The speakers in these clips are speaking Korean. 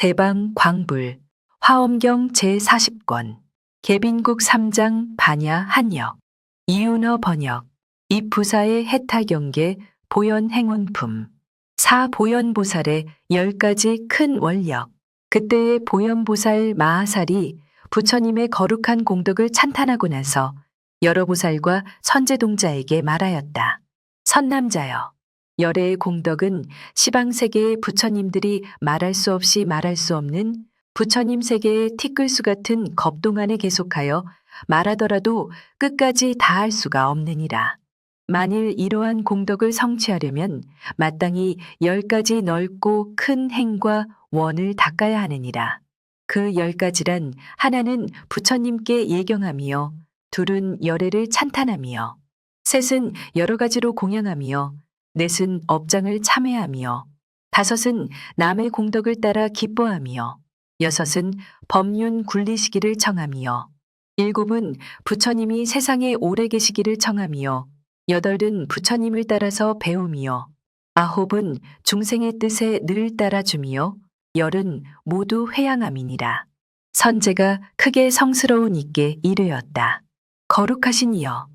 대방 광불 화엄경 제40권 계빈국 3장 반야 한역 이윤어 번역 입부사의 해타경계 보현행운품 사보현보살의 10가지 큰 원력. 그때의 보현보살 마하살이 부처님의 거룩한 공덕을 찬탄하고 나서 여러 보살과 선제동자에게 말하였다. 선남자여, 열애의 공덕은 시방세계의 부처님들이 말할 수 없이 말할 수 없는 부처님 세계의 티끌수 같은 겁동 안에 계속하여 말하더라도 끝까지 다할 수가 없느니라. 만일 이러한 공덕을 성취하려면 마땅히 10가지 넓고 큰 행과 원을 닦아야 하느니라. 그 10가지란 하나는 부처님께 예경하며, 둘은 열애를 찬탄하며, 셋은 여러 가지로 공양하며, 넷은 업장을 참회하며, 다섯은 남의 공덕을 따라 기뻐하며, 여섯은 법륜 굴리시기를 청하며, 일곱은 부처님이 세상에 오래 계시기를 청하며, 여덟은 부처님을 따라서 배우며, 아홉은 중생의 뜻에 늘 따라주며, 열은 모두 회양함이니라. 선제가 크게 성스러운 이께 이르였다. 거룩하신 이여,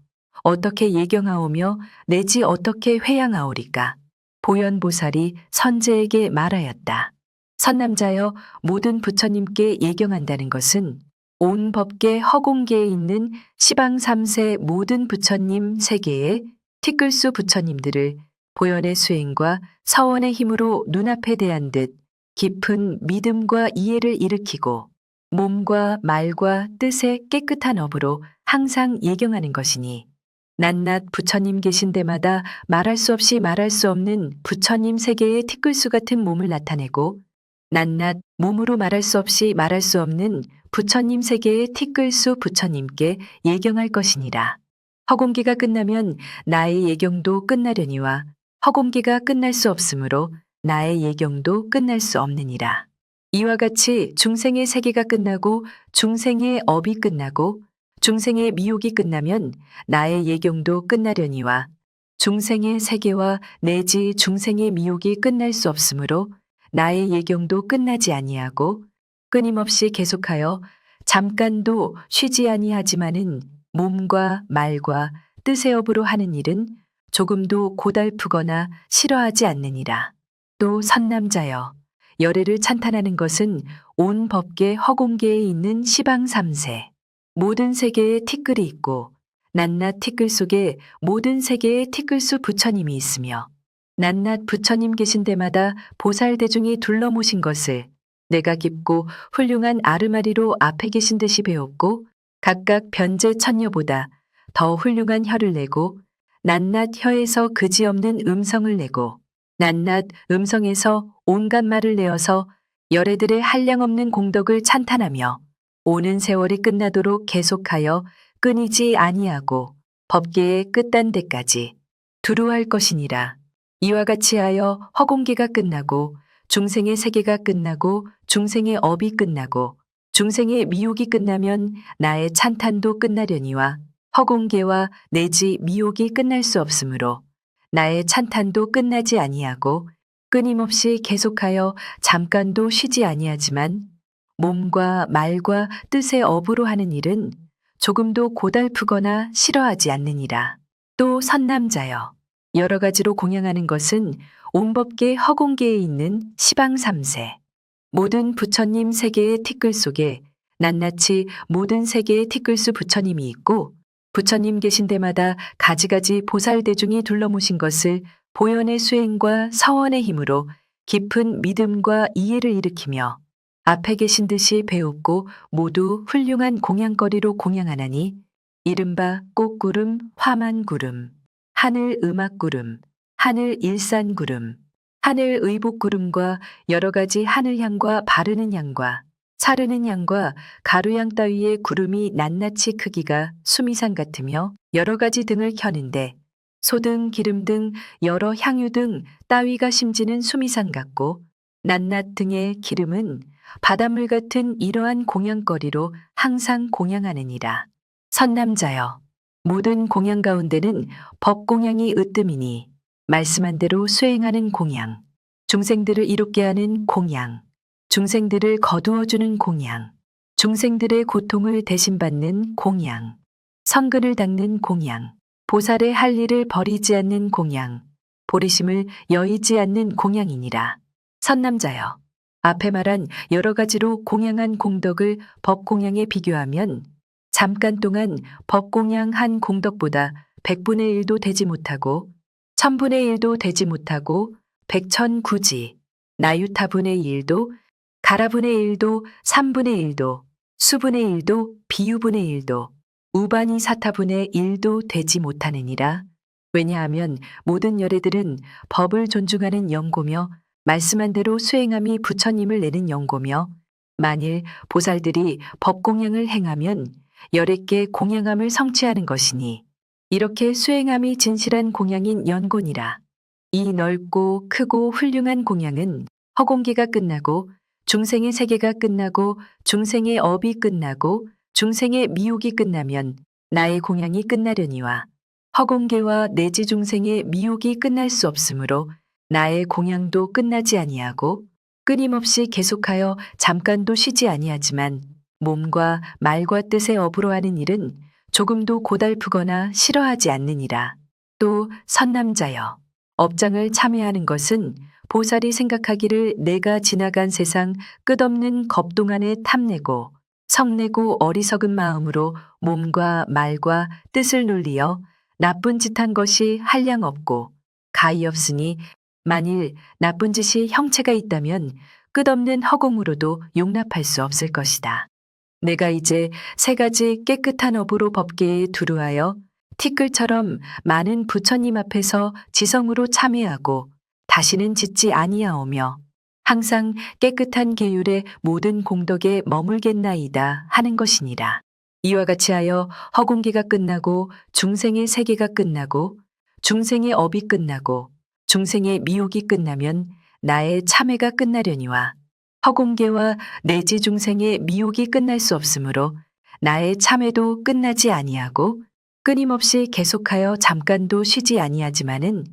어떻게 예경하오며 내지 어떻게 회양하오리까? 보현보살이 선제에게 말하였다. 선남자여, 모든 부처님께 예경한다는 것은 온 법계 허공계에 있는 시방 3세 모든 부처님 세계의 티끌수 부처님들을 보현의 수행과 서원의 힘으로 눈앞에 대한 듯 깊은 믿음과 이해를 일으키고 몸과 말과 뜻의 깨끗한 업으로 항상 예경하는 것이니, 낱낱 부처님 계신 데마다 말할 수 없이 말할 수 없는 부처님 세계의 티끌수 같은 몸을 나타내고, 낱낱 몸으로 말할 수 없이 말할 수 없는 부처님 세계의 티끌수 부처님께 예경할 것이니라. 허공기가 끝나면 나의 예경도 끝나려니와 허공기가 끝날 수 없으므로 나의 예경도 끝날 수 없느니라. 이와 같이 중생의 세계가 끝나고 중생의 업이 끝나고 중생의 미혹이 끝나면 나의 예경도 끝나려니와 중생의 세계와 내지 중생의 미혹이 끝날 수 없으므로 나의 예경도 끝나지 아니하고 끊임없이 계속하여 잠깐도 쉬지 아니하지만은 몸과 말과 뜻의 업으로 하는 일은 조금도 고달프거나 싫어하지 않느니라. 또 선남자여, 열애를 찬탄하는 것은 온 법계 허공계에 있는 시방 3세 모든 세계에 티끌이 있고 낱낱 티끌 속에 모든 세계에 티끌수 부처님이 있으며 낱낱 부처님 계신 데마다 보살 대중이 둘러 모신 것을 내가 깊고 훌륭한 아르마리로 앞에 계신 듯이 배웠고, 각각 변제 천녀보다 더 훌륭한 혀를 내고 낱낱 혀에서 그지없는 음성을 내고 낱낱 음성에서 온갖 말을 내어서 열애들의 한량없는 공덕을 찬탄하며 오는 세월이 끝나도록 계속하여 끊이지 아니하고 법계의 끝단 데까지 두루할 것이니라. 이와 같이 하여 허공계가 끝나고 중생의 세계가 끝나고 중생의 업이 끝나고 중생의 미혹이 끝나면 나의 찬탄도 끝나려니와 허공계와 내지 미혹이 끝날 수 없으므로 나의 찬탄도 끝나지 아니하고 끊임없이 계속하여 잠깐도 쉬지 아니하지만 몸과 말과 뜻의 업으로 하는 일은 조금도 고달프거나 싫어하지 않느니라. 또 선남자여, 여러 가지로 공양하는 것은 온법계 허공계에 있는 시방 3세 모든 부처님 세계의 티끌 속에 낱낱이 모든 세계의 티끌수 부처님이 있고 부처님 계신 데마다 가지가지 보살 대중이 둘러모신 것을 보현의 수행과 서원의 힘으로 깊은 믿음과 이해를 일으키며 앞에 계신 듯이 배웠고 모두 훌륭한 공양거리로 공양하나니, 이른바 꽃구름, 화만구름, 하늘 음악구름, 하늘 일산구름, 하늘 의복구름과 여러 가지 하늘향과 바르는 향과 차르는 향과 가루향 따위의 구름이 낱낱이 크기가 수미산 같으며 여러 가지 등을 켜는데 소등 기름 등 여러 향유 등 따위가 심지는 수미산 같고 낱낱 등의 기름은 바닷물 같은 이러한 공양거리로 항상 공양하느니라. 선남자여, 모든 공양 가운데는 법공양이 으뜸이니 말씀한 대로 수행하는 공양, 중생들을 이롭게 하는 공양, 중생들을 거두어주는 공양, 중생들의 고통을 대신받는 공양, 성근을 닦는 공양, 보살의 할 일을 버리지 않는 공양, 보리심을 여의지 않는 공양이니라. 선남자여, 앞에 말한 여러 가지로 공양한 공덕을 법공양에 비교하면 잠깐 동안 법공양한 공덕보다 100분의 1도 되지 못하고 1000분의 1도 되지 못하고 백천구지, 나유타분의 1도, 가라분의 1도, 3분의 1도, 수분의 1도, 비유분의 1도, 우바니 사타분의 1도 되지 못하느니라. 왜냐하면 모든 열애들은 법을 존중하는 영고며 말씀한 대로 수행함이 부처님을 내는 영고며 만일 보살들이 법공양을 행하면 열애께 공양함을 성취하는 것이니 이렇게 수행함이 진실한 공양인 연고니라. 이 넓고 크고 훌륭한 공양은 허공기가 끝나고 중생의 세계가 끝나고 중생의 업이 끝나고 중생의 미혹이 끝나면 나의 공양이 끝나려니와 허공계와 내지 중생의 미혹이 끝날 수 없으므로 나의 공양도 끝나지 아니하고 끊임없이 계속하여 잠깐도 쉬지 아니하지만 몸과 말과 뜻의 업으로 하는 일은 조금도 고달프거나 싫어하지 않느니라. 또 선남자여, 업장을 참여하는 것은 보살이 생각하기를 내가 지나간 세상 끝없는 겁동안에 탐내고 성내고 어리석은 마음으로 몸과 말과 뜻을 놀리어 나쁜 짓 한 것이 한량 없고 가히 없으니 만일 나쁜 짓이 형체가 있다면 끝없는 허공으로도 용납할 수 없을 것이다. 내가 이제 세 가지 깨끗한 업으로 법계에 두루하여 티끌처럼 많은 부처님 앞에서 지성으로 참회하고 다시는 짓지 아니하오며 항상 깨끗한 계율의 모든 공덕에 머물겠나이다 하는 것이니라. 이와 같이 하여 허공기가 끝나고 중생의 세계가 끝나고 중생의 업이 끝나고 중생의 미혹이 끝나면 나의 참회가 끝나려니와 허공계와 내지 중생의 미혹이 끝날 수 없으므로 나의 참회도 끝나지 아니하고 끊임없이 계속하여 잠깐도 쉬지 아니하지만은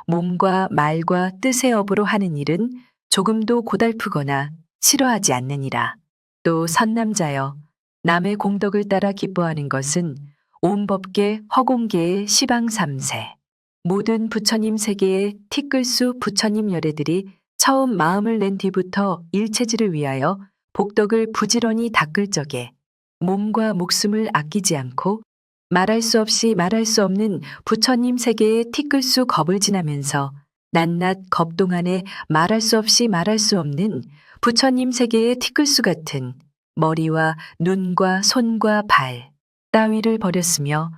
몸과 말과 뜻의 업으로 하는 일은 조금도 고달프거나 싫어하지 않느니라. 또 선남자여, 남의 공덕을 따라 기뻐하는 것은 온 법계 허공계의 시방삼세, 모든 부처님 세계의 티끌수 부처님 열애들이 처음 마음을 낸 뒤부터 일체지를 위하여 복덕을 부지런히 닦을 적에 몸과 목숨을 아끼지 않고 말할 수 없이 말할 수 없는 부처님 세계의 티끌수 겁을 지나면서 낱낱 겁 동안에 말할 수 없이 말할 수 없는 부처님 세계의 티끌수 같은 머리와 눈과 손과 발 따위를 버렸으며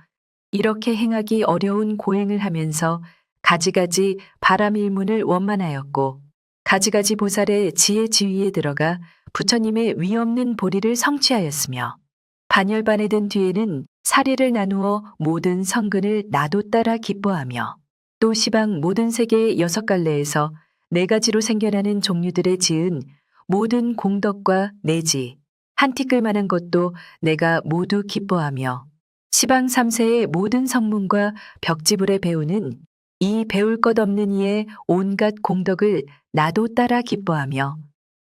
이렇게 행하기 어려운 고행을 하면서 가지가지 바람일문을 원만하였고 가지가지 보살의 지혜 지위에 들어가 부처님의 위없는 보리를 성취하였으며 반열반에 든 뒤에는 사리를 나누어 모든 성근을 나도 따라 기뻐하며 또 시방 모든 세계의 6갈래에서 4가지로 생겨나는 종류들의 지은 모든 공덕과 내지 한 티끌만한 것도 내가 모두 기뻐하며 시방 3세의 모든 성문과 벽지불에 배우는 이 배울 것 없는 이의 온갖 공덕을 나도 따라 기뻐하며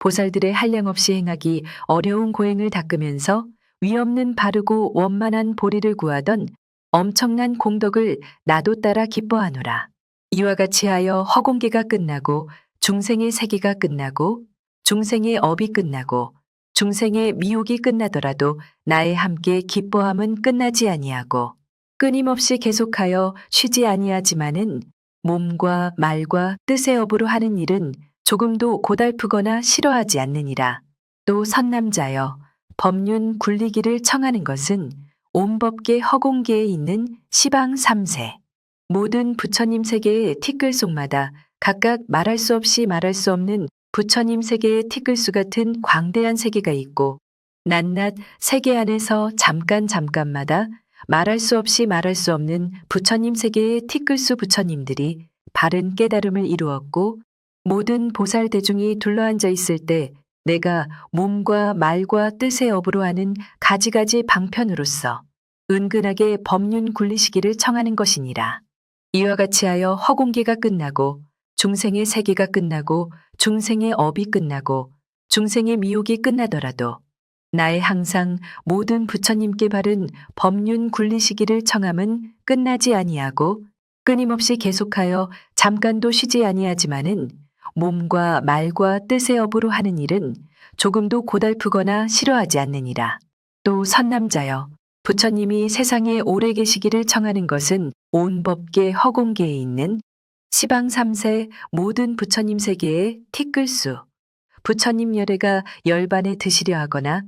보살들의 한량없이 행하기 어려운 고행을 닦으면서 위없는 바르고 원만한 보리를 구하던 엄청난 공덕을 나도 따라 기뻐하노라. 이와 같이 하여 허공계가 끝나고 중생의 세계가 끝나고 중생의 업이 끝나고 중생의 미혹이 끝나더라도 나의 함께 기뻐함은 끝나지 아니하고 끊임없이 계속하여 쉬지 아니하지만은 몸과 말과 뜻의 업으로 하는 일은 조금도 고달프거나 싫어하지 않느니라. 또 선남자여, 법륜 굴리기를 청하는 것은 온 법계 허공계에 있는 시방 3세 모든 부처님 세계의 티끌속마다 각각 말할 수 없이 말할 수 없는 부처님 세계의 티끌수 같은 광대한 세계가 있고 낱낱 세계 안에서 잠깐마다 말할 수 없이 말할 수 없는 부처님 세계의 티끌수 부처님들이 바른 깨달음을 이루었고 모든 보살 대중이 둘러앉아 있을 때 내가 몸과 말과 뜻의 업으로 하는 가지가지 방편으로서 은근하게 법륜 굴리시기를 청하는 것이니라. 이와 같이 하여 허공계가 끝나고 중생의 세계가 끝나고 중생의 업이 끝나고 중생의 미혹이 끝나더라도 나의 항상 모든 부처님께 바른 법륜 굴리시기를 청함은 끝나지 아니하고 끊임없이 계속하여 잠깐도 쉬지 아니하지만은 몸과 말과 뜻의 업으로 하는 일은 조금도 고달프거나 싫어하지 않느니라. 또 선남자여, 부처님이 세상에 오래 계시기를 청하는 것은 온 법계 허공계에 있는 시방 삼세 모든 부처님 세계의 티끌수, 부처님 열애가 열반에 드시려 하거나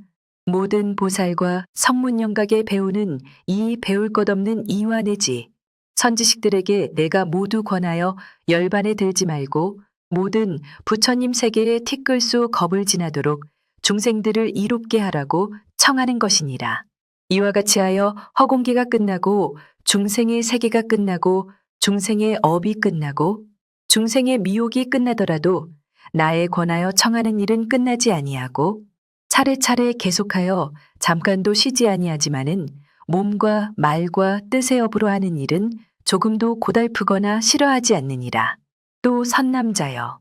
모든 보살과 성문영각에 배우는 이 배울 것 없는 이와 내지 선지식들에게 내가 모두 권하여 열반에 들지 말고 모든 부처님 세계의 티끌수 겁을 지나도록 중생들을 이롭게 하라고 청하는 것이니라. 이와 같이 하여 허공계가 끝나고 중생의 세계가 끝나고 중생의 업이 끝나고 중생의 미혹이 끝나더라도 나에 권하여 청하는 일은 끝나지 아니하고 차례차례 계속하여 잠깐도 쉬지 아니하지만은 몸과 말과 뜻의 업으로 하는 일은 조금도 고달프거나 싫어하지 않느니라. 또 선남자여,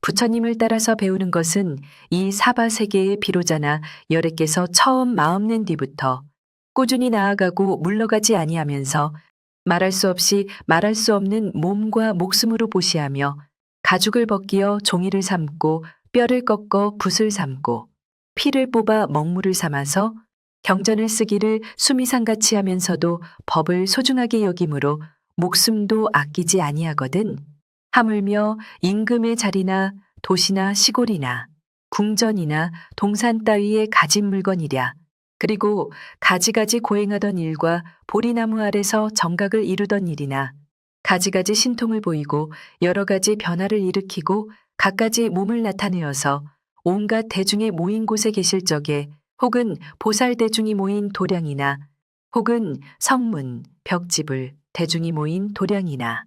부처님을 따라서 배우는 것은 이 사바세계의 비로자나 열애께서 처음 마음 낸 뒤부터 꾸준히 나아가고 물러가지 아니하면서 말할 수 없이 말할 수 없는 몸과 목숨으로 보시하며 가죽을 벗기어 종이를 삶고 뼈를 꺾어 붓을 삶고 피를 뽑아 먹물을 삼아서 경전을 쓰기를 수미상같이 하면서도 법을 소중하게 여김으로 목숨도 아끼지 아니하거든. 하물며 임금의 자리나 도시나 시골이나 궁전이나 동산 따위에 가진 물건이랴. 그리고 가지가지 고행하던 일과 보리나무 아래서 정각을 이루던 일이나 가지가지 신통을 보이고 여러 가지 변화를 일으키고 갖가지 몸을 나타내어서 온갖 대중의 모인 곳에 계실 적에 혹은 보살 대중이 모인 도량이나 혹은 성문, 벽지불, 대중이 모인 도량이나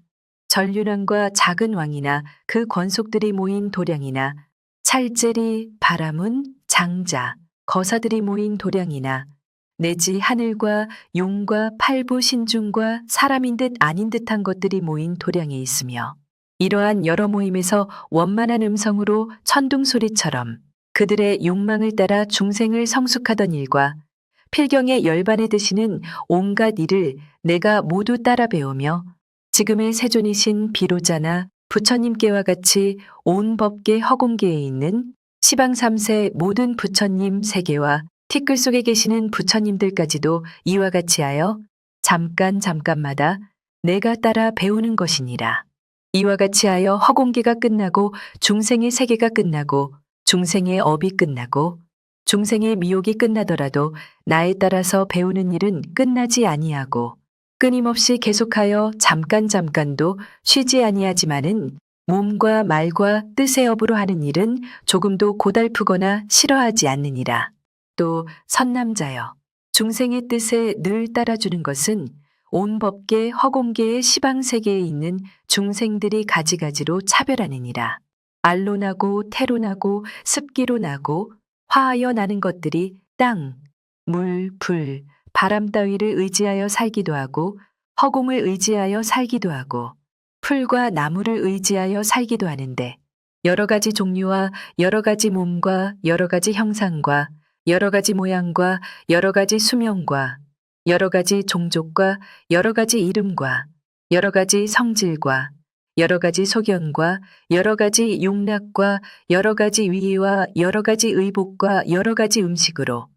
전륜왕과 작은 왕이나 그 권속들이 모인 도량이나 찰제리, 바라문, 장자, 거사들이 모인 도량이나 내지 하늘과 용과 팔부 신중과 사람인 듯 아닌 듯한 것들이 모인 도량에 있으며 이러한 여러 모임에서 원만한 음성으로 천둥 소리처럼 그들의 욕망을 따라 중생을 성숙하던 일과 필경의 열반에 드시는 온갖 일을 내가 모두 따라 배우며 지금의 세존이신 비로자나 부처님께와 같이 온 법계 허공계에 있는 시방삼세 모든 부처님 세계와 티끌 속에 계시는 부처님들까지도 이와 같이 하여 잠깐마다 내가 따라 배우는 것이니라. 이와 같이 하여 허공계가 끝나고 중생의 세계가 끝나고 중생의 업이 끝나고 중생의 미혹이 끝나더라도 나에 따라서 배우는 일은 끝나지 아니하고 끊임없이 계속하여 잠깐도 쉬지 아니하지만은 몸과 말과 뜻의 업으로 하는 일은 조금도 고달프거나 싫어하지 않느니라. 또 선남자여, 중생의 뜻에 늘 따라주는 것은 온 법계 허공계의 시방세계에 있는 중생들이 가지가지로 차별하느니라. 알로 나고 태로 나고 습기로 나고 화하여 나는 것들이 땅, 물, 불, 바람 따위를 의지하여 살기도 하고 허공을 의지하여 살기도 하고 풀과 나무를 의지하여 살기도 하는데 여러 가지 종류와 여러 가지 몸과 여러 가지 형상과 여러 가지 모양과 여러 가지 수명과 여러 가지 종족과 여러 가지 이름과 여러 가지 성질과 여러 가지 소견과 여러 가지 용락과 여러 가지 위와 여러 가지 의복과 여러 가지 음식으로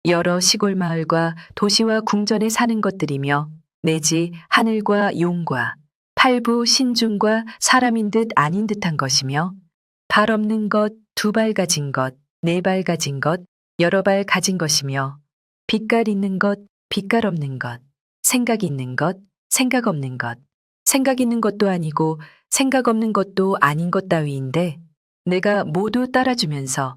여러 시골 마을과 도시와 궁전에 사는 것들이며 내지 하늘과 용과 팔부 신중과 사람인 듯 아닌 듯한 것이며 발 없는 것, 두 발 가진 것, 네 발 가진 것, 여러 발 가진 것이며 빛깔 있는 것, 빛깔 없는 것, 생각 있는 것, 생각 없는 것, 생각 있는 것도 아니고 생각 없는 것도 아닌 것 따위인데 내가 모두 따라주면서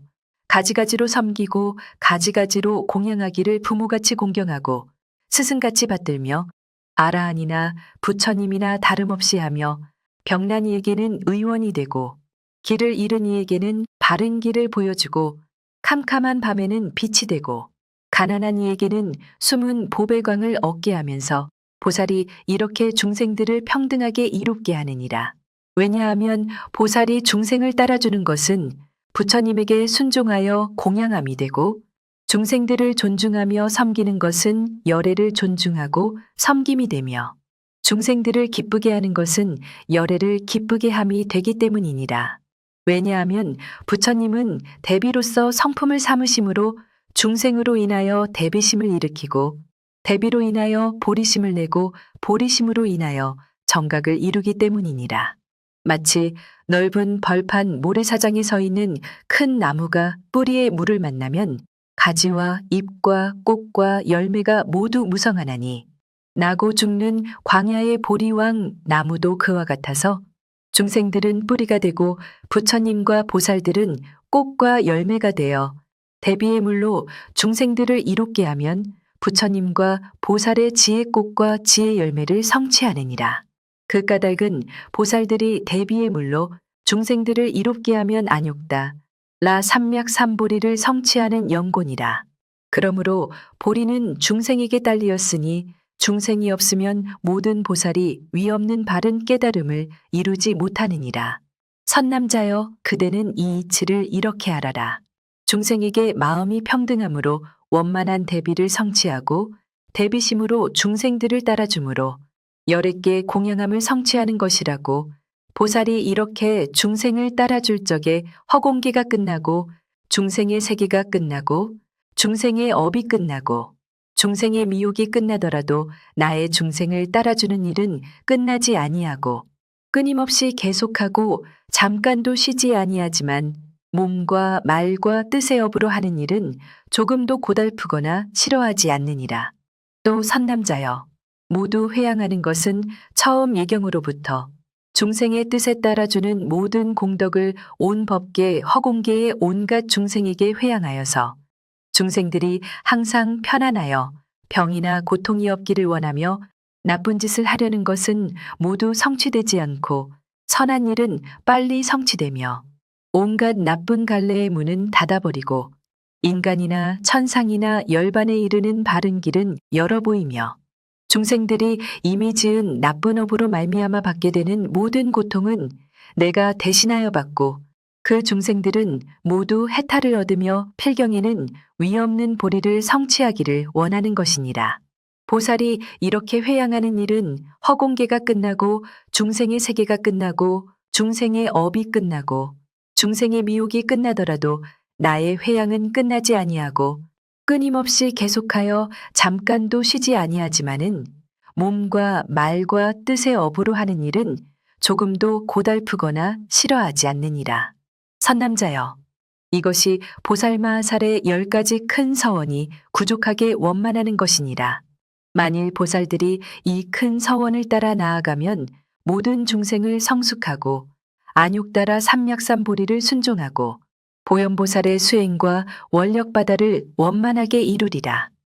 가지가지로 섬기고 가지가지로 공양하기를 부모같이 공경하고 스승같이 받들며 아라한이나 부처님이나 다름없이 하며 병난 이에게는 의원이 되고 길을 잃은 이에게는 바른 길을 보여주고 캄캄한 밤에는 빛이 되고 가난한 이에게는 숨은 보배광을 얻게 하면서 보살이 이렇게 중생들을 평등하게 이롭게 하느니라. 왜냐하면 보살이 중생을 따라주는 것은 부처님에게 순종하여 공양함이 되고 중생들을 존중하며 섬기는 것은 열애를 존중하고 섬김이 되며 중생들을 기쁘게 하는 것은 열애를 기쁘게 함이 되기 때문이니라. 왜냐하면 부처님은 대비로서 성품을 삼으심으로 중생으로 인하여 대비심을 일으키고 대비로 인하여 보리심을 내고 보리심으로 인하여 정각을 이루기 때문이니라. 마치 넓은 벌판 모래사장에 서 있는 큰 나무가 뿌리에 물을 만나면 가지와 잎과 꽃과 열매가 모두 무성하나니 나고 죽는 광야의 보리왕 나무도 그와 같아서 중생들은 뿌리가 되고 부처님과 보살들은 꽃과 열매가 되어 대비의 물로 중생들을 이롭게 하면 부처님과 보살의 지혜꽃과 지혜 열매를 성취하느니라. 그 까닭은 보살들이 대비의 물로 중생들을 이롭게 하면 안욕다. 라 삼맥삼보리를 성취하는 영곤이라. 그러므로 보리는 중생에게 딸리었으니 중생이 없으면 모든 보살이 위없는 바른 깨달음을 이루지 못하느니라. 선남자여 그대는 이 이치를 이렇게 알아라. 중생에게 마음이 평등함으로 원만한 대비를 성취하고 대비심으로 중생들을 따라주므로 열애께 공양함을 성취하는 것이라고. 보살이 이렇게 중생을 따라줄 적에 허공계가 끝나고 중생의 세계가 끝나고 중생의 업이 끝나고 중생의 미혹이 끝나더라도 나의 중생을 따라주는 일은 끝나지 아니하고 끊임없이 계속하고 잠깐도 쉬지 아니하지만 몸과 말과 뜻의 업으로 하는 일은 조금도 고달프거나 싫어하지 않느니라. 또 선남자여 모두 회양하는 것은 처음 예경으로부터 중생의 뜻에 따라주는 모든 공덕을 온 법계 허공계의 온갖 중생에게 회양하여서 중생들이 항상 편안하여 병이나 고통이 없기를 원하며 나쁜 짓을 하려는 것은 모두 성취되지 않고 선한 일은 빨리 성취되며 온갖 나쁜 갈래의 문은 닫아버리고 인간이나 천상이나 열반에 이르는 바른 길은 열어 보이며 중생들이 이미 지은 나쁜 업으로 말미암아 받게 되는 모든 고통은 내가 대신하여 받고 그 중생들은 모두 해탈을 얻으며 필경에는 위없는 보리를 성취하기를 원하는 것이니라. 보살이 이렇게 회양하는 일은 허공계가 끝나고 중생의 세계가 끝나고 중생의 업이 끝나고 중생의 미혹이 끝나더라도 나의 회양은 끝나지 아니하고 끊임없이 계속하여 잠깐도 쉬지 아니하지만은 몸과 말과 뜻의 업으로 하는 일은 조금도 고달프거나 싫어하지 않느니라. 선남자여, 이것이 보살마하살의 10가지 큰 서원이 구족하게 원만하는 것이니라. 만일 보살들이 이 큰 서원을 따라 나아가면 모든 중생을 성숙하고 안욕따라 삼맥삼보리를 순종하고 보현보살의 수행과 원력바다를 원만하게 이루리라.